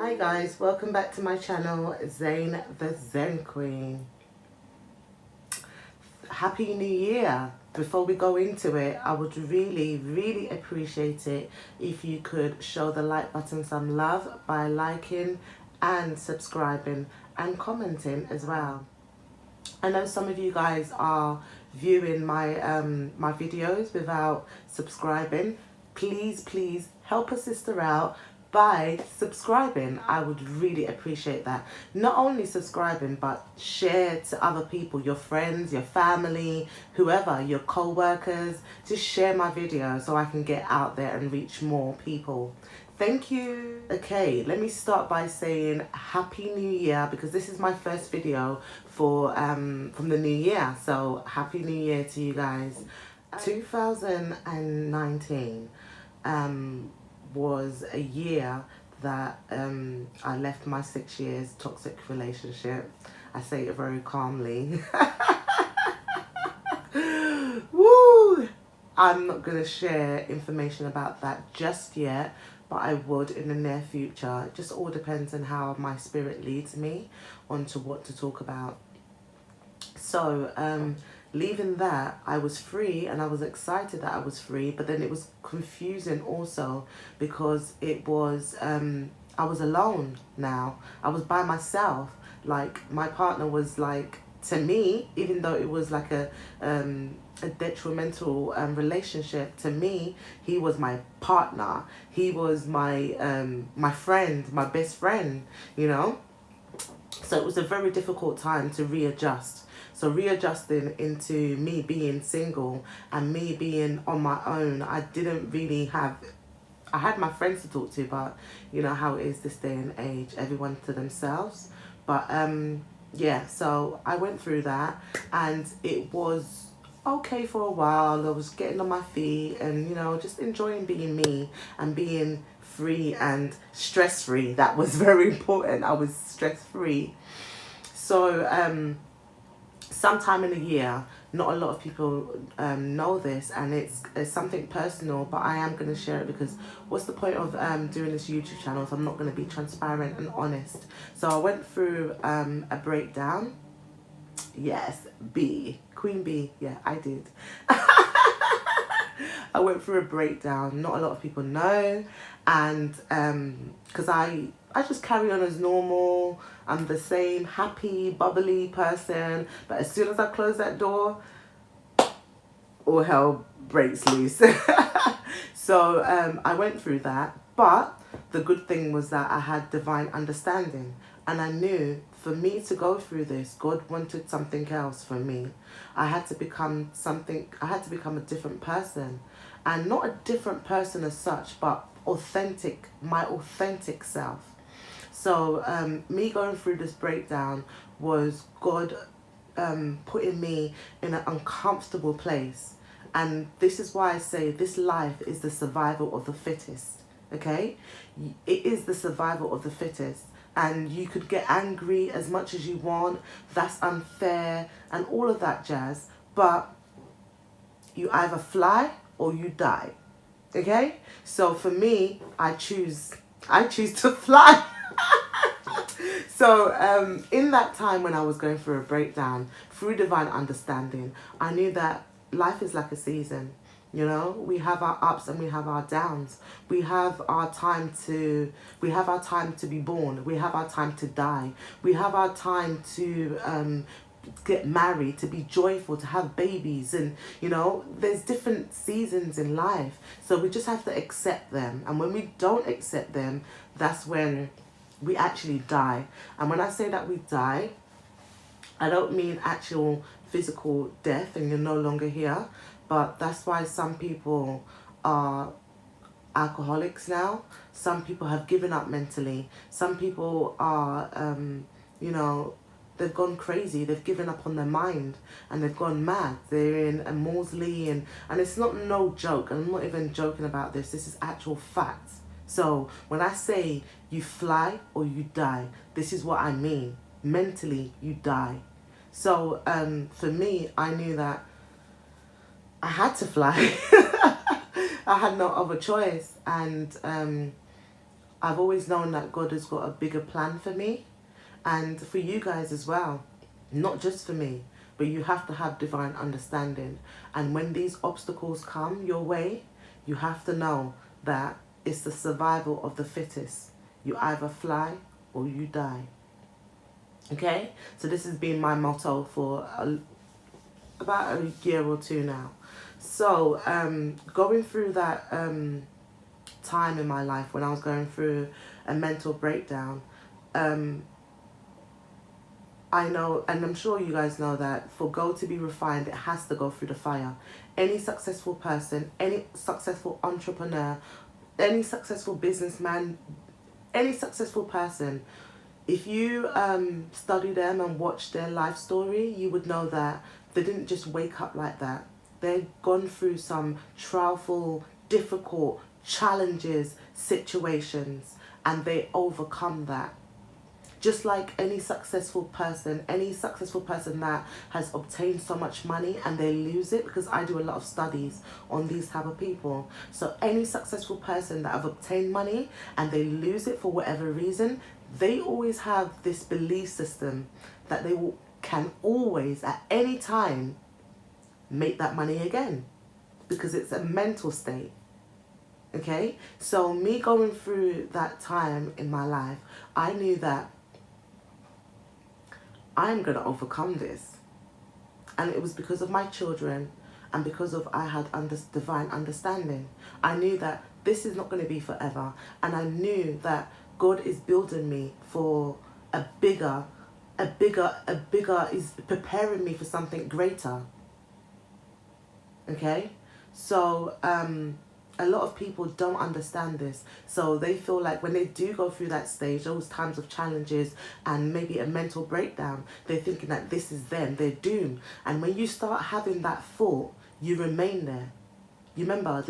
Hi guys, welcome back to my channel, Zainthezenqueen. Happy New Year! Before we go into it, I would really appreciate it if you could show the like button some love by liking and subscribing and commenting as well. I know some of you guys are viewing my my videos without subscribing. Please help a sister out by subscribing. I would really appreciate that. Not only subscribing, but share to other people, your friends, your family, whoever, your co-workers. Just share my video so I can get out there and reach more people. Thank you. Okay, let me start by saying Happy New Year, because this is my first video for from the new year. So Happy New Year to you guys. 2019 was a year that I left my 6 years toxic relationship. I say it very calmly. Woo! I'm not going to share information about that just yet, but I would in the near future. It just all depends on how my spirit leads me onto what to talk about. So leaving that, I was free and I was excited that I was free, but then it was confusing also because it was I was alone now. I was by myself. Like, my partner was like, to me, even though it was like a detrimental relationship to me, he was my partner. He was my my friend, my best friend, you know. So it was a very difficult time to readjust. So readjusting into me being single and me being on my own, I didn't really have, I had my friends to talk to, but you know how it is this day and age, everyone to themselves. But yeah, so I went through that and it was okay for a while. I was getting on my feet and, you know, just enjoying being me and being free and stress free. That was very important. I was stress free. So sometime in a year, not a lot of people know this, and it's something personal, but I am going to share it because what's the point of doing this YouTube channel if I'm not going to be transparent and honest? So I went through a breakdown. Yes, Queen B, yeah, I did. I went through a breakdown. Not a lot of people know, and because I just carry on as normal. I'm the same happy, bubbly person, but as soon as I close that door, all hell breaks loose. So I went through that, but the good thing was that I had divine understanding, and I knew for me to go through this, God wanted something else for me. I had to become something. I had to become a different person, and not a different person as such, but authentic, my authentic self. So me going through this breakdown was God putting me in an uncomfortable place. And this is why I say this life is the survival of the fittest. Okay? It is the survival of the fittest. And you could get angry as much as you want. That's unfair and all of that jazz. But you either fly or you die. Okay? So for me, I choose to fly. So in that time when I was going through a breakdown, through divine understanding, I knew that life is like a season. You know, we have our ups and we have our downs. We have our time to be born. We have our time to die. We have our time to get married, to be joyful, to have babies, and you know, there's different seasons in life. So we just have to accept them. And when we don't accept them, that's when we actually die. And when I say that we die, I don't mean actual physical death and you're no longer here, but that's why some people are alcoholics now. Some people have given up mentally. Some people are, you know, they've gone crazy. They've given up on their mind and they've gone mad. They're in a mausoleum, and it's not no joke. I'm not even joking about this. This is actual facts. So when I say you fly or you die, this is what I mean. Mentally, you die. So for me, I knew that I had to fly. I had no other choice. And I've always known that God has got a bigger plan for me and for you guys as well. Not just for me, but you have to have divine understanding. And when these obstacles come your way, you have to know that it's the survival of the fittest. You either fly or you die. Okay? So this has been my motto for about a year or two now. So going through that time in my life when I was going through a mental breakdown, I know, and I'm sure you guys know, that for gold to be refined, it has to go through the fire. Any successful person, any successful entrepreneur, any successful businessman, any successful person, if you study them and watch their life story, you would know that they didn't just wake up like that. They've gone through some trialful, difficult, challenges, situations, and they overcome that. Just like any successful person that has obtained so much money and they lose it, because I do a lot of studies on these type of people. So any successful person that have obtained money and they lose it for whatever reason, they always have this belief system that they can always, at any time, make that money again, because it's a mental state. Okay? So me going through that time in my life, I knew that I'm going to overcome this. And it was because of my children and because of I had divine understanding. I knew that this is not going to be forever. And I knew that God is building me for a bigger, is preparing me for something greater. Okay? So, a lot of people don't understand this. So they feel like when they do go through that stage, those times of challenges and maybe a mental breakdown, they're thinking that this is them, they're doomed. And when you start having that thought, you remain there. You remember,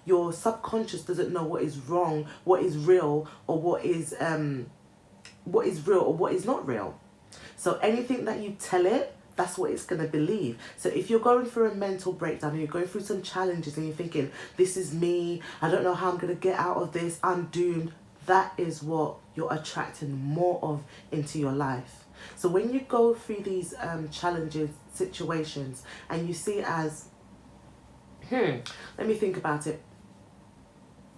your subconscious doesn't know what is wrong, what is real, or what is real or what is not real. So anything that you tell it, that's what it's going to believe. So if you're going through a mental breakdown and you're going through some challenges and you're thinking, this is me, I don't know how I'm going to get out of this, I'm doomed, that is what you're attracting more of into your life. So when you go through these challenges, situations, and you see it as, let me think about it.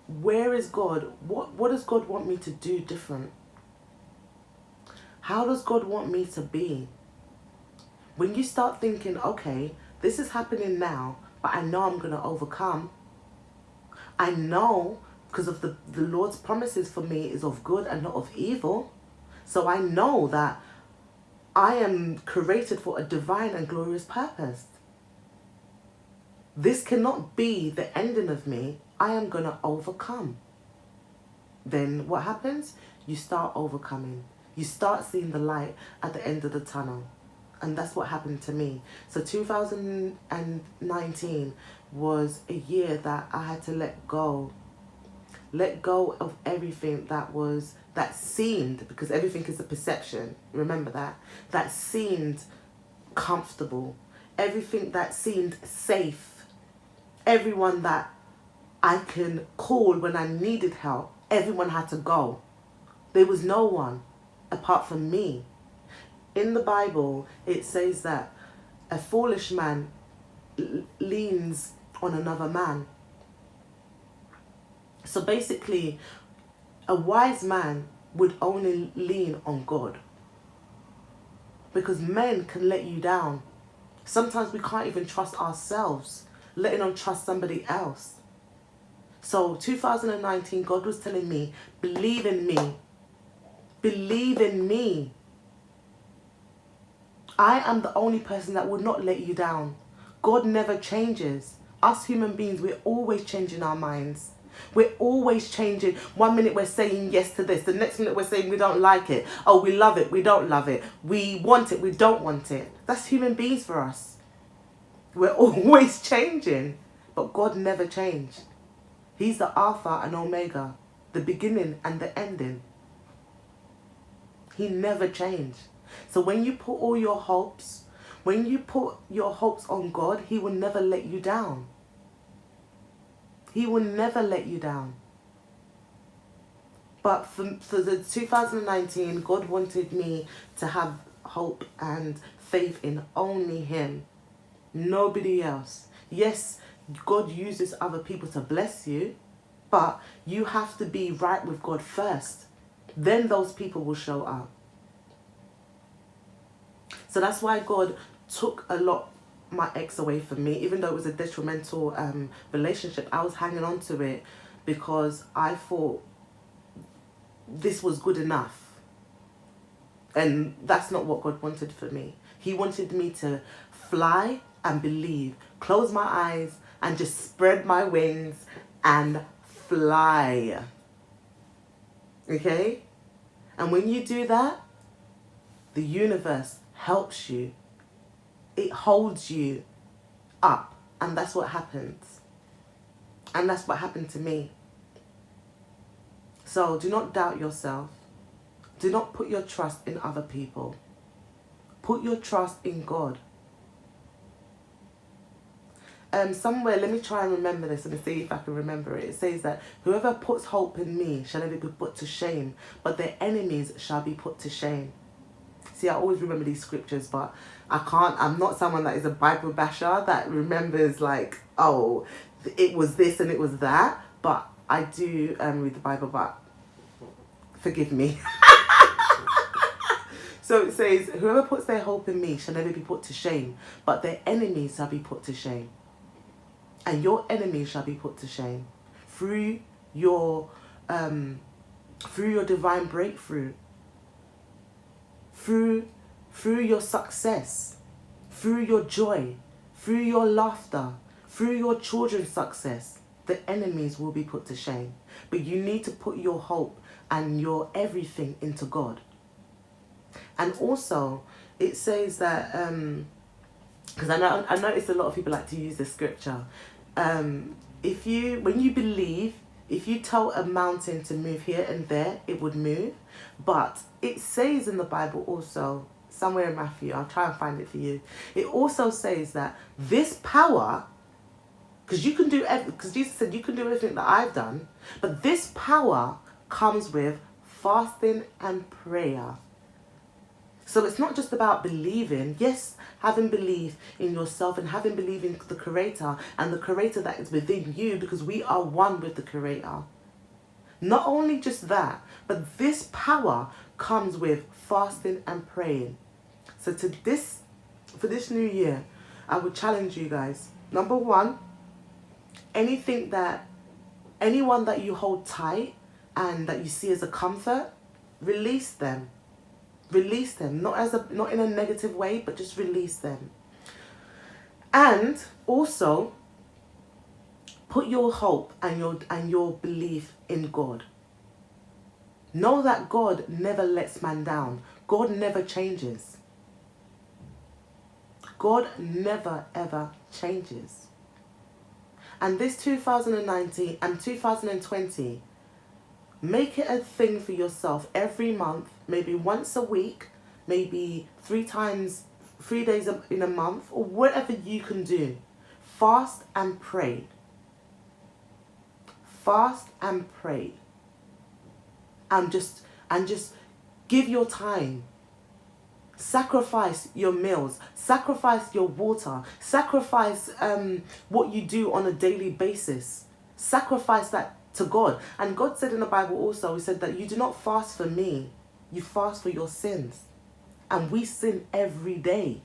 Where is God? What does God want me to do different? How does God want me to be? When you start thinking, okay, this is happening now, but I know I'm going to overcome. I know, because of the Lord's promises for me is of good and not of evil. So I know that I am created for a divine and glorious purpose. This cannot be the ending of me. I am going to overcome. Then what happens? You start overcoming. You start seeing the light at the end of the tunnel. And that's what happened to me. So 2019 was a year that I had to let go. Let go of everything that seemed, because everything is a perception, remember that seemed comfortable. Everything that seemed safe. Everyone that I can call when I needed help, everyone had to go. There was no one apart from me. In the Bible, it says that a foolish man leans on another man. So basically, a wise man would only lean on God. Because men can let you down. Sometimes we can't even trust ourselves, let alone trust somebody else. So 2019, God was telling me, believe in me. Believe in me. I am the only person that would not let you down. God never changes. Us human beings, we're always changing our minds. We're always changing. 1 minute we're saying yes to this. The next minute we're saying we don't like it. Oh, we love it. We don't love it. We want it. We don't want it. That's human beings for us. We're always changing. But God never changed. He's the Alpha and Omega. The beginning and the ending. He never changed. So when you put all your hopes, when you put your hopes on God, He will never let you down. He will never let you down. But for the 2019, God wanted me to have hope and faith in only Him, nobody else. Yes, God uses other people to bless you, but you have to be right with God first. Then those people will show up. So that's why God took my ex away from me, even though it was a detrimental relationship. I was hanging on to it because I thought this was good enough. And that's not what God wanted for me. He wanted me to fly and believe, close my eyes and just spread my wings and fly. Okay? And when you do that, the universe helps you. It holds you up. And that's what happens. And that's what happened to me. So do not doubt yourself. Do not put your trust in other people. Put your trust in God. Somewhere, let me try and remember this and see if I can remember it. It says that whoever puts hope in me shall never be put to shame, but their enemies shall be put to shame. See, I always remember these scriptures, but I'm not someone that is a Bible basher that remembers like, oh, it was this and it was that. But I do read the Bible, but forgive me. So it says, whoever puts their hope in me shall never be put to shame, but their enemies shall be put to shame. And your enemies shall be put to shame through your divine breakthrough, through your success, through your joy, through your laughter, through your children's success. The enemies will be put to shame. But you need to put your hope and your everything into God. And also, it says that, because I notice a lot of people like to use this scripture. When you believe, if you tell a mountain to move here and there, it would move. But it says in the Bible also, somewhere in Matthew, I'll try and find it for you. It also says that this power, because Jesus said you can do everything that I've done, but this power comes with fasting and prayer. So it's not just about believing. Yes, having belief in yourself and having belief in the Creator and the Creator that is within you, because we are one with the Creator. Not only just that, but this power comes with fasting and praying. So for this new year, I would challenge you guys. Number one, anyone that you hold tight and that you see as a comfort, release them. Release them, not in a negative way, but just release them. And also, put your hope and your belief in God. Know that God never lets man down. God never changes. God never ever changes. And this 2019 and 2020, make it a thing for yourself every month, maybe once a week, maybe 3 days in a month, or whatever you can do. Fast and pray. Fast and pray. And just give your time. Sacrifice your meals. Sacrifice your water. Sacrifice what you do on a daily basis. Sacrifice that to God. And God said in the Bible also, He said that you do not fast for me, you fast for your sins. And we sin every day.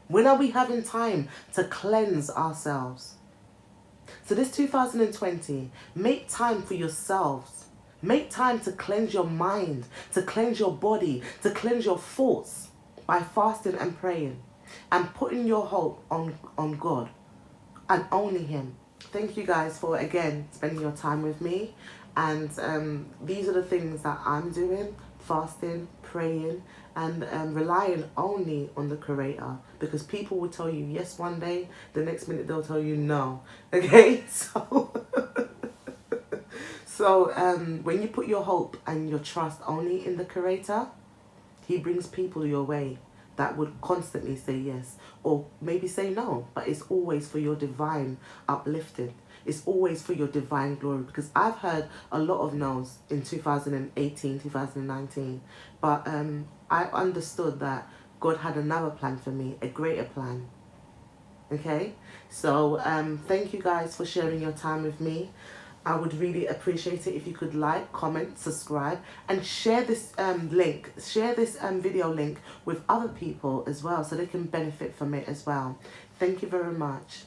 When are we having time to cleanse ourselves? So this 2020, make time for yourselves. Make time to cleanse your mind, to cleanse your body, to cleanse your thoughts by fasting and praying and putting your hope on God and only Him. Thank you guys for, again, spending your time with me. And these are the things that I'm doing. Fasting, praying, and relying only on the Creator. Because people will tell you yes one day, the next minute they'll tell you no. Okay? So when you put your hope and your trust only in the Creator, He brings people your way that would constantly say yes, or maybe say no, but it's always for your divine uplifting. It's always for your divine glory, because I've heard a lot of no's in 2018, 2019, but I understood that God had another plan for me, a greater plan. Okay, so thank you guys for sharing your time with me. I would really appreciate it if you could like, comment, subscribe, and share this share this video link with other people as well, so they can benefit from it as well. Thank you very much.